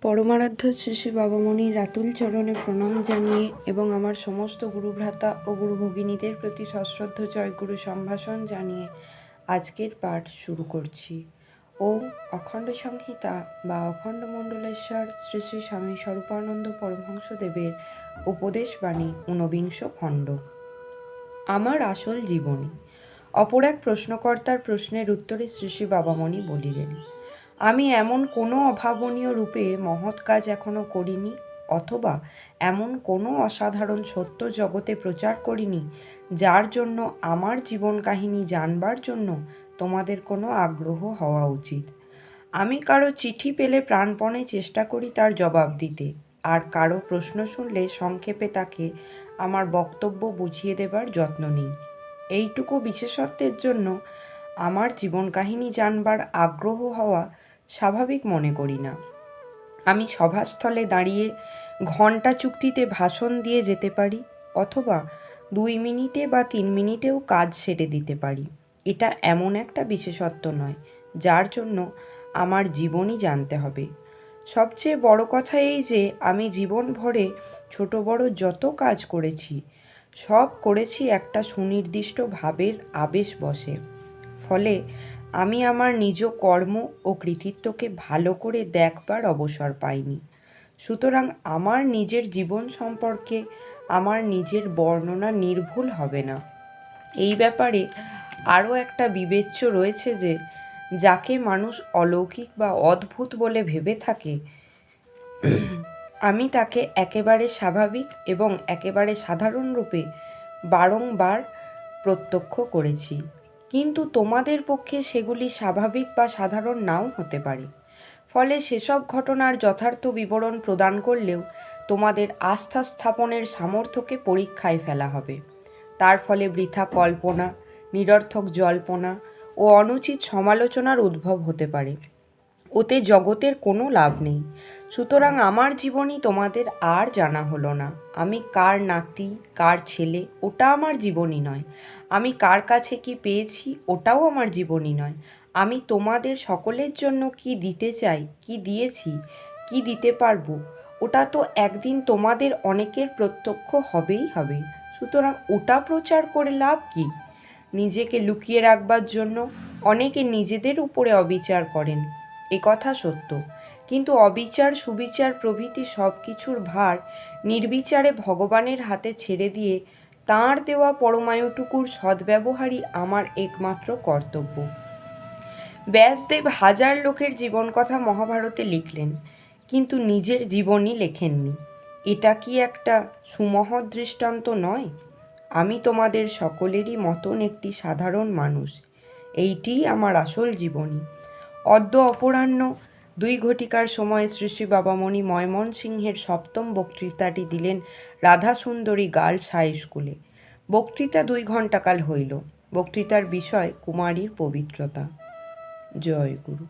পরমারাধ্য শ্রী শ্রী বাবামণির রাতুল চরণে প্রণাম জানিয়ে এবং আমার সমস্ত গুরুভ্রাতা ও গুরু ভগিনীদের প্রতি সশ্রদ্ধ জয়গুরু সম্ভাষণ জানিয়ে আজকের পাঠ শুরু করছি। ওম অখণ্ড সংহিতা বা অখণ্ড মণ্ডলেশ্বর শ্রী শ্রী স্বামী স্বরূপানন্দ পরমহংসদেবের উপদেশ বাণী ঊনবিংশ খণ্ড। আমার আসল জীবনী। অপর এক প্রশ্নকর্তার প্রশ্নের উত্তরে শ্রী শ্রী বাবামণি বলিলেন, আমি এমন কোনো অভাবনীয় রূপে মহৎ কাজ এখনো করিনি, অথবা এমন কোনো অসাধারণ সত্য জগতে প্রচার করিনি যার জন্য আমার জীবন কাহিনী জানবার জন্য তোমাদের কোনো আগ্রহ হওয়া উচিত। আমি কারো চিঠি পেলে প্রাণপণে চেষ্টা করি তার জবাব দিতে, আর কারো প্রশ্ন শুনলে সংক্ষেপে তাকে আমার বক্তব্য বুঝিয়ে দেবার যত্ন নিই। এইটুকু বিশেষত্বের জন্য আমার জীবন কাহিনী জানবার আগ্রহ হওয়া স্বাভাবিক মনে করি না। আমি সভাস্থলে দাঁড়িয়ে ঘণ্টা চুক্তিতে ভাষণ দিয়ে যেতে পারি, অথবা 2 মিনিটে বা 3 মিনিটেও কাজ সেরে দিতে পারি। এটা এমন একটা বিশেষত্ব নয় যার জন্য আমার জীবনই জানতে হবে। সবচেয়ে বড় কথা এই যে আমি জীবন ভরে ছোট বড় যত কাজ করেছি সব করেছি একটা সুনির্দিষ্ট ভাবের আবেশ বশে। ফলে আমি আমার নিজ কর্ম ও কৃতিত্বকে ভালো করে দেখবার অবসর পাইনি। সুতরাং আমার নিজের জীবন সম্পর্কে আমার নিজের বর্ণনা নির্ভুল হবে না। এই ব্যাপারে আরও একটা বিবেচ্য রয়েছে যে যাকে মানুষ অলৌকিক বা অদ্ভুত বলে ভেবে থাকে, আমি তাকে একেবারে স্বাভাবিক এবং একেবারে সাধারণ রূপে বারংবার প্রত্যক্ষ করেছি। কিন্তু তোমাদের পক্ষে সেগুলি স্বাভাবিক বা সাধারণ নাও হতে পারে। ফলে সেসব ঘটনার যথার্থ বিবরণ প্রদান করলেও তোমাদের আস্থা স্থাপনের সামর্থ্যকে পরীক্ষায় ফেলা হবে। তার ফলে বৃথা কল্পনা, নিরর্থক জল্পনা ও অনুচিত সমালোচনার উদ্ভব হতে পারে। ওতে জগতের কোনো লাভ নেই। সুতরাং আমার জীবনী তোমাদের আর জানা হলো না। আমি কার নাতি, কার ছেলে, ওটা আমার জীবনী নয়। আমি কার কাছে কি পেয়েছি, ওটাও আমার জীবনী নয়। আমি তোমাদের সকলের জন্য কি দিতে চাই, কি দিয়েছি, কি দিতে পারবো, ওটা তো একদিন তোমাদের অনেকের প্রত্যক্ষ হবেই হবে। সুতরাং ওটা প্রচার করে লাভ কি? নিজেকে লুকিয়ে রাখবার জন্য অনেকে নিজেদের উপরে অবিচার করেন, এ কথা সত্য। কিন্তু অবিচার, সুবিচার প্রভৃতি সব কিছুর ভার নির্বিচারে ভগবানের হাতে ছেড়ে দিয়ে তাঁর দেওয়া পরমায়ুটুকুর সদ্ব্যবহারই আমার একমাত্র কর্তব্য। ব্যাসদেব হাজার লোকের জীবন কথা মহাভারতে লিখলেন, কিন্তু নিজের জীবনী লেখেননি। এটা কি একটা সুমহৎ দৃষ্টান্ত নয়? আমি তোমাদের সকলেরই মতন একটি সাধারণ মানুষ। এইটিই আমার আসল জীবনী। অদ্য অপরাহ্ন 2 ঘটিকার সময় শ্রী শ্রী বাবামণি ময়মনসিংহের 7ম বক্তৃতাটি দিলেন রাধাসুন্দরী গার্লস হাই স্কুলে। বক্তৃতা 2 ঘণ্টাকাল হইল। বক্তৃতার বিষয় কুমারীর পবিত্রতা। জয় গুরু।